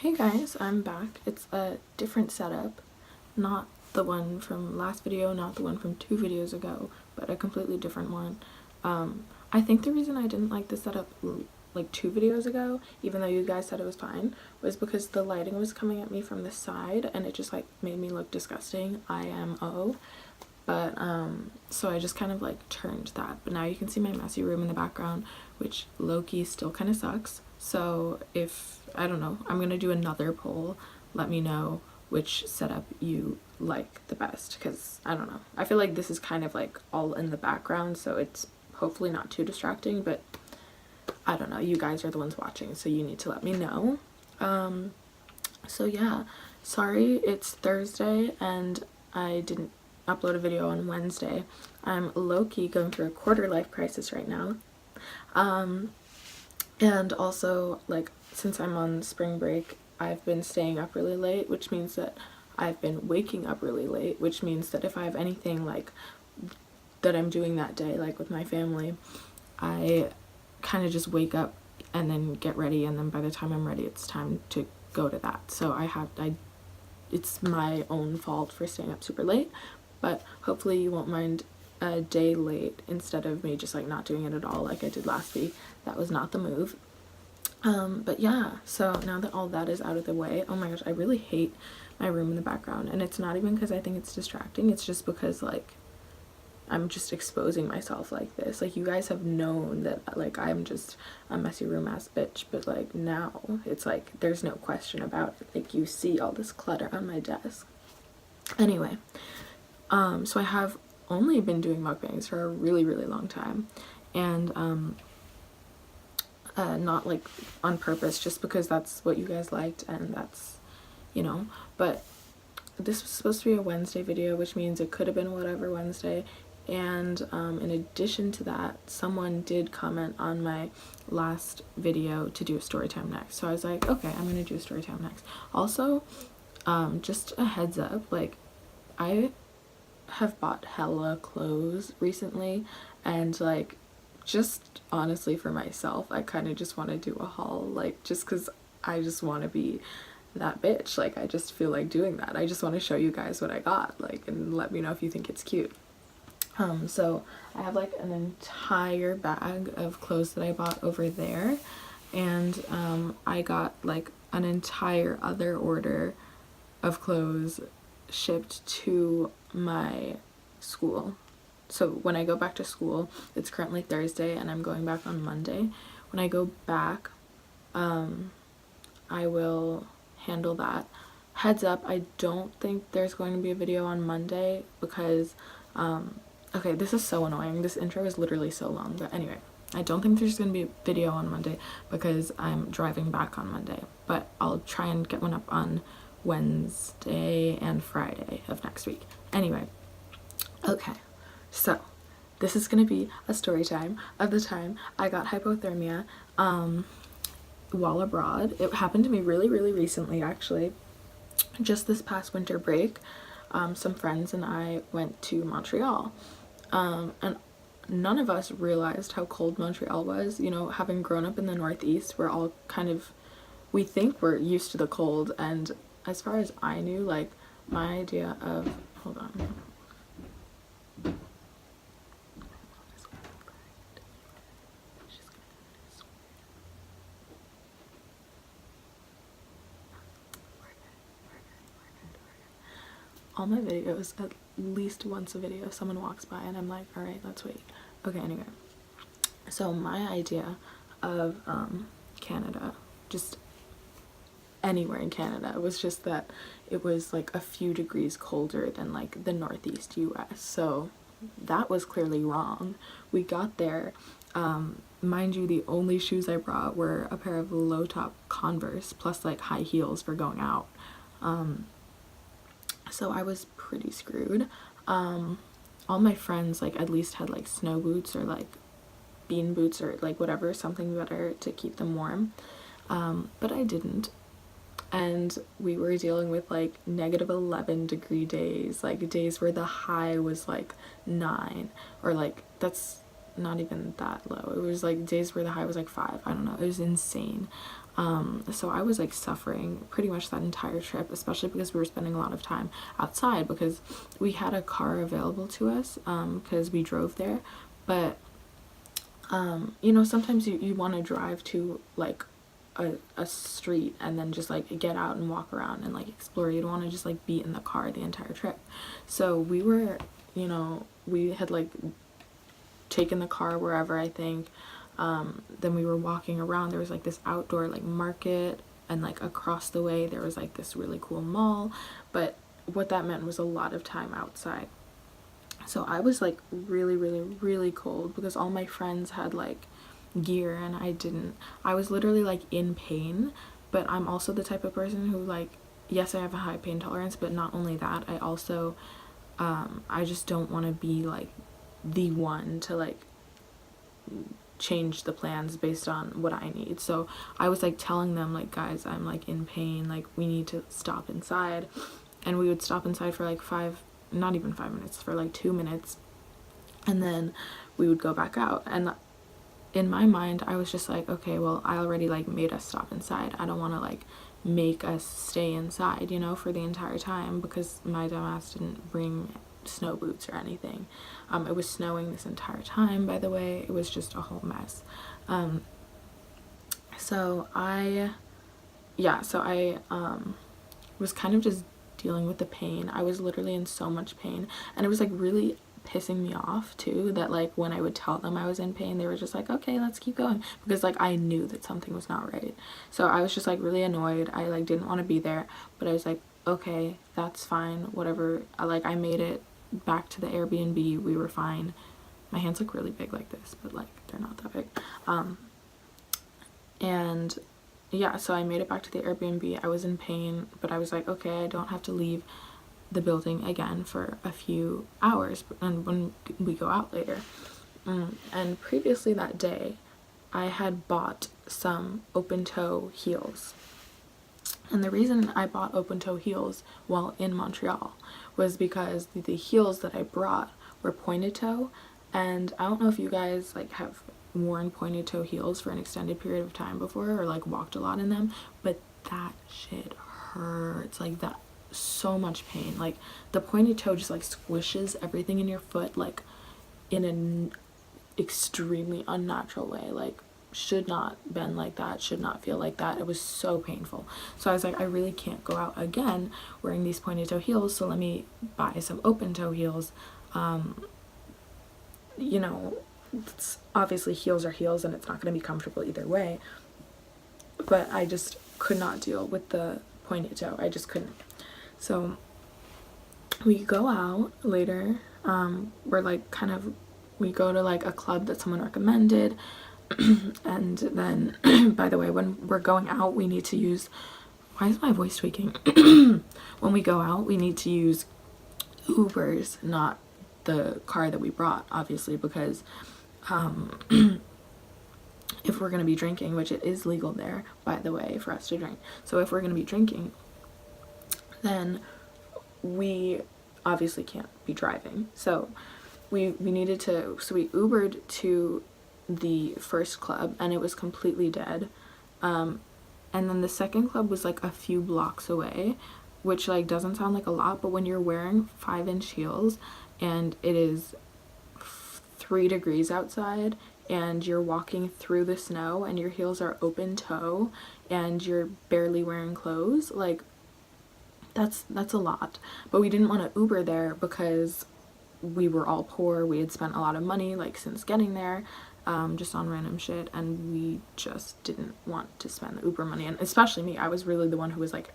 Hey guys, I'm back. It's a different setup, not the one from last video, not the one from 2 videos ago, but a completely different one. I think the reason I didn't like the setup like 2 videos ago, even though you guys said it was fine, was because the lighting was coming at me from the side and it just like made me look disgusting, IMO. But so I just kind of like turned that, but now you can see my messy room in the background, which low-key still kind of sucks. So if, I don't know, I'm gonna do another poll. Let me know which setup you like the best, because I don't know, I feel like this is kind of like all in the background, so it's hopefully not too distracting, but I don't know, you guys are the ones watching, so you need to let me know. So yeah, sorry it's Thursday and I didn't upload a video on Wednesday. I'm low-key going through a quarter life crisis right now. And also, like, since I'm on spring break, I've been staying up really late, which means that I've been waking up really late, which means that if I have anything like that I'm doing that day, like with my family, I kind of just wake up and then get ready, and then by the time I'm ready, it's time to go to that. So it's my own fault for staying up super late, but hopefully you won't mind a day late instead of me just like not doing it at all like I did last week. That was not the move. But yeah, so now that all that is out of the way, oh my gosh, I really hate my room in the background, and it's not even because I think it's distracting, it's just because like I'm just exposing myself like this. Like, you guys have known that like I'm just a messy room ass bitch, but like now it's like there's no question about it. Like, you see all this clutter on my desk. Anyway, so I have only been doing mukbangs for a really long time, and not like on purpose, just because that's what you guys liked and that's, you know, but this was supposed to be a Wednesday video, which means it could have been whatever Wednesday. And in addition to that, someone did comment on my last video to do a story time next, so I was like, okay, I'm gonna do a story time next. Also, just a heads up, like, I have bought hella clothes recently, and like, just honestly for myself, I kind of just want to do a haul, like, just because I just want to be that bitch. Like, I just feel like doing that. I just want to show you guys what I got, like, and let me know if you think it's cute. So I have like an entire bag of clothes that I bought over there, and I got like an entire other order of clothes shipped to my school. So when I go back to school, it's currently Thursday and I'm going back on Monday. When I go back, I will handle that. Heads up, I don't think there's going to be a video on Monday because, okay, this is so annoying. This intro is literally so long, but anyway, I don't think there's going to be a video on Monday because I'm driving back on Monday, but I'll try and get one up on Wednesday and Friday of next week. Anyway, okay, so this is going to be a story time of the time I got hypothermia while abroad. It happened to me really recently, actually. Just this past winter break, some friends and I went to Montreal, and none of us realized how cold Montreal was. You know, having grown up in the Northeast, we're all kind of, we think we're used to the cold, and as far as I knew, like, my idea of, hold on, all my videos, at least once a video, someone walks by and I'm like, all right, let's wait. Okay, anyway, so my idea of Canada, just anywhere in Canada, was just that it was like a few degrees colder than like the Northeast US. So that was clearly wrong. We got there, mind you, the only shoes I brought were a pair of low top Converse plus like high heels for going out. So I was pretty screwed. All my friends like at least had like snow boots or like bean boots or like whatever, something better to keep them warm, but I didn't. And we were dealing with like -11-degree days, like days where the high was like 9, or like, that's not even that low. It was like days where the high was like 5. I don't know, it was insane. So I was like suffering pretty much that entire trip, especially because we were spending a lot of time outside because we had a car available to us, because we drove there. But you know, sometimes you want to drive to like a street and then just like get out and walk around and like explore. You don't want to just like be in the car the entire trip. So we were, you know, we had like taken the car wherever, I think. Then we were walking around. There was like this outdoor like market, and like across the way there was like this really cool mall. But what that meant was a lot of time outside. So I was like really, really, really cold because all my friends had like gear and I didn't. I was literally like in pain, but I'm also the type of person who like, yes, I have a high pain tolerance, but not only that, I also I just don't want to be like the one to like change the plans based on what I need. So I was like telling them like, guys, I'm like in pain, like we need to stop inside. And we would stop inside for like not even 5 minutes, for like 2 minutes, and then we would go back out. And in my mind I was just like, okay, well, I already like made us stop inside. I don't want to like make us stay inside, you know, for the entire time, because my dumbass didn't bring snow boots or anything. It was snowing this entire time, by the way. It was just a whole mess. So I was kind of just dealing with the pain. I was literally in so much pain, and it was like really pissing me off too that like when I would tell them I was in pain, they were just like, okay, let's keep going, because like I knew that something was not right. So I was just like really annoyed. I like didn't want to be there, but I was like, okay, that's fine, whatever. I made it back to the Airbnb. We were fine. My hands look really big like this, but like they're not that big. And yeah, so I made it back to the Airbnb. I was in pain, but I was like, okay, I don't have to leave the building again for a few hours, and when we go out later. And previously that day I had bought some open toe heels, and the reason I bought open toe heels while in Montreal was because the heels that I brought were pointed toe, and I don't know if you guys like have worn pointed toe heels for an extended period of time before, or like walked a lot in them, but that shit hurts. Like that, so much pain. Like the pointed toe just like squishes everything in your foot like in an extremely unnatural way. Like should not bend like that, should not feel like that. It was so painful. So I was like, I really can't go out again wearing these pointed toe heels, so let me buy some open toe heels. You know, it's obviously heels are heels and it's not going to be comfortable either way, but I just could not deal with the pointed toe. I just couldn't. So we go out later. We're like we go to like a club that someone recommended. And then, by the way, when we're going out, we need to use, why is my voice tweaking? When we go out, we need to use Ubers, not the car that we brought, obviously, because if we're going to be drinking, which it is legal there, by the way, for us to drink. So if we're going to be drinking, then we obviously can't be driving. So we needed to, so we Ubered to the first club, and it was completely dead. And then the second club was like a few blocks away, which like doesn't sound like a lot, but when you're wearing 5-inch heels and it is 3 degrees outside and you're walking through the snow and your heels are open toe and you're barely wearing clothes, like that's a lot. But we didn't want to Uber there because we were all poor. We had spent a lot of money like since getting there, just on random shit, and we just didn't want to spend the Uber money. And especially me, I was really the one who was like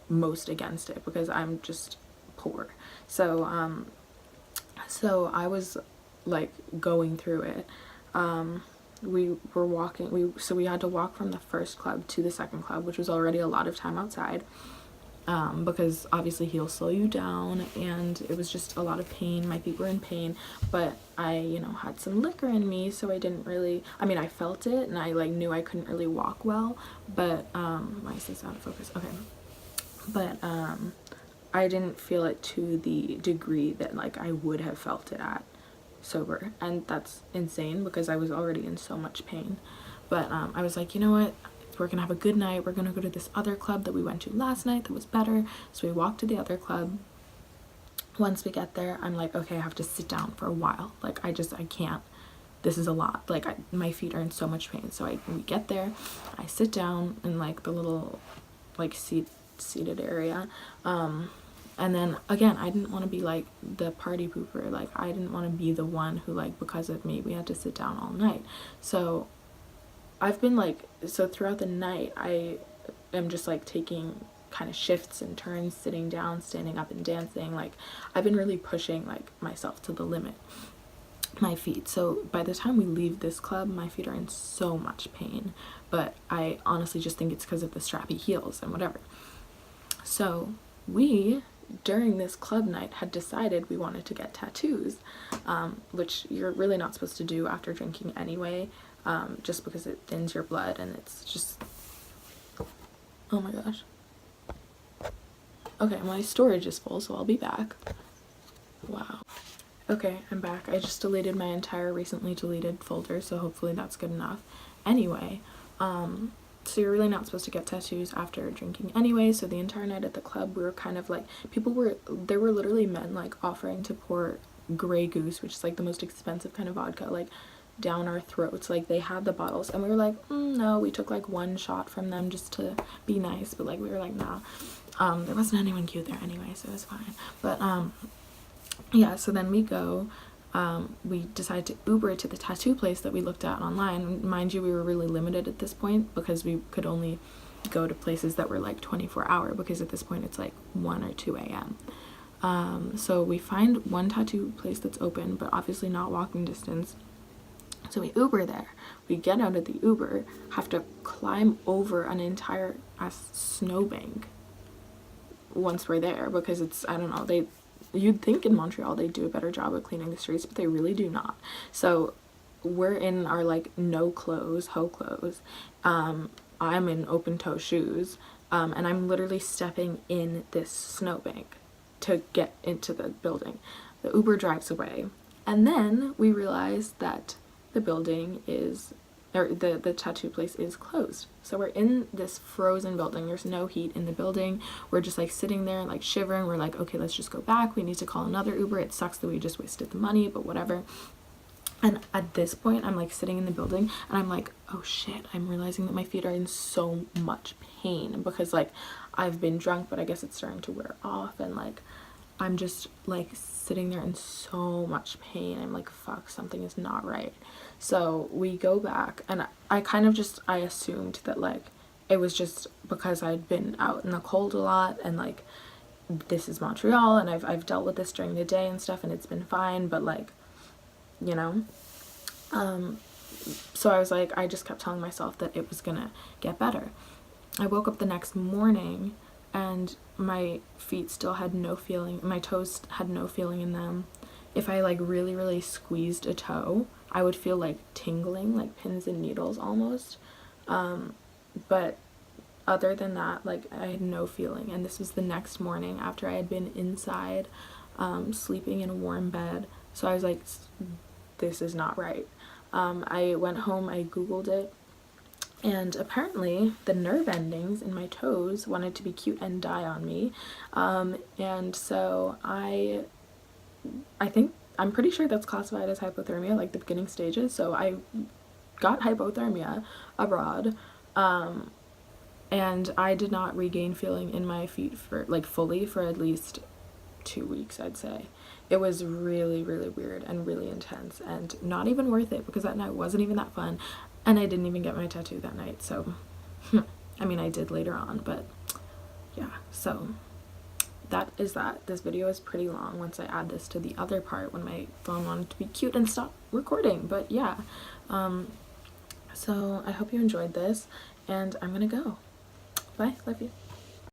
most against it because I'm just poor. So so I was like going through it. We were walking, so we had to walk from the first club to the second club, which was already a lot of time outside, because obviously heels slow you down, and it was just a lot of pain. My feet were in pain, but I, you know, had some liquor in me, so I didn't really, I mean, I felt it and I like knew I couldn't really walk well, but why is this out of focus? Okay. But I didn't feel it to the degree that like I would have felt it at sober, and that's insane because I was already in so much pain. But I was like, you know what, we're gonna have a good night. We're gonna go to this other club that we went to last night that was better. So we walk to the other club. Once we get there, I'm like, okay, I have to sit down for a while. Like, I can't. This is a lot. Like, my feet are in so much pain. So we get there, I sit down in like the little like seated area. And then again, I didn't want to be like the party pooper. Like, I didn't want to be the one who, like, because of me, we had to sit down all night. So I've been like, so throughout the night, I am just like taking kind of shifts and turns, sitting down, standing up and dancing. Like, I've been really pushing like myself to the limit, my feet. So by the time we leave this club, my feet are in so much pain, but I honestly just think it's because of the strappy heels and whatever. So we, during this club night, had decided we wanted to get tattoos, which you're really not supposed to do after drinking anyway, just because it thins your blood, and it's just, oh my gosh. Okay, my storage is full, so I'll be back. Wow. Okay, I'm back. I just deleted my entire recently deleted folder, so hopefully that's good enough. Anyway, so you're really not supposed to get tattoos after drinking anyway. So the entire night at the club, we were kind of like, there were literally men like offering to pour Grey Goose, which is like the most expensive kind of vodka, like down our throats. Like, they had the bottles and we were like, no. We took like one shot from them just to be nice, but like we were like, nah. There wasn't anyone cute there anyway, so it was fine. But yeah, so then we go, we decided to Uber to the tattoo place that we looked at online. Mind you, we were really limited at this point because we could only go to places that were like 24-hour, because at this point it's like 1 or 2 a.m. So we find one tattoo place that's open, but obviously not walking distance. So we Uber there. We get out of the Uber, have to climb over an entire snowbank once we're there, because it's, I don't know, you'd think in Montreal they'd do a better job of cleaning the streets, but they really do not. So we're in our like no clothes, hoe clothes. I'm in open toe shoes, and I'm literally stepping in this snowbank to get into the building. The Uber drives away, and then we realize that the building is, or the tattoo place is closed. So we're in this frozen building. There's no heat in the building. We're just like sitting there like shivering. We're like, okay, let's just go back. We need to call another Uber. It sucks that we just wasted the money, but whatever. And at this point, I'm like sitting in the building and I'm like, oh shit, I'm realizing that my feet are in so much pain, because like I've been drunk, but I guess it's starting to wear off, and like I'm just like sitting there in so much pain. I'm like, fuck, something is not right. So we go back, and I assumed that like it was just because I'd been out in the cold a lot, and like this is Montreal, and I've dealt with this during the day and stuff, and it's been fine, but like, you know, so I was like, I just kept telling myself that it was gonna get better. I woke up the next morning and my feet still had no feeling, my toes had no feeling in them. If I like really, really squeezed a toe, I would feel like tingling, like pins and needles almost. But other than that, like I had no feeling. And this was the next morning after I had been inside, sleeping in a warm bed. So I was like, this is not right. I went home, I Googled it, and apparently the nerve endings in my toes wanted to be cute and die on me. And so I'm pretty sure that's classified as hypothermia, like the beginning stages. So I got hypothermia abroad, and I did not regain feeling in my feet for like fully for at least 2 weeks, I'd say. It was really, really weird and really intense, and not even worth it, because that night wasn't even that fun, and I didn't even get my tattoo that night. So I mean, I did later on, but yeah. So that is that. This video is pretty long once I add this to the other part when my phone wanted to be cute and stop recording. But yeah, so I hope you enjoyed this, and I'm gonna go. Bye, love you.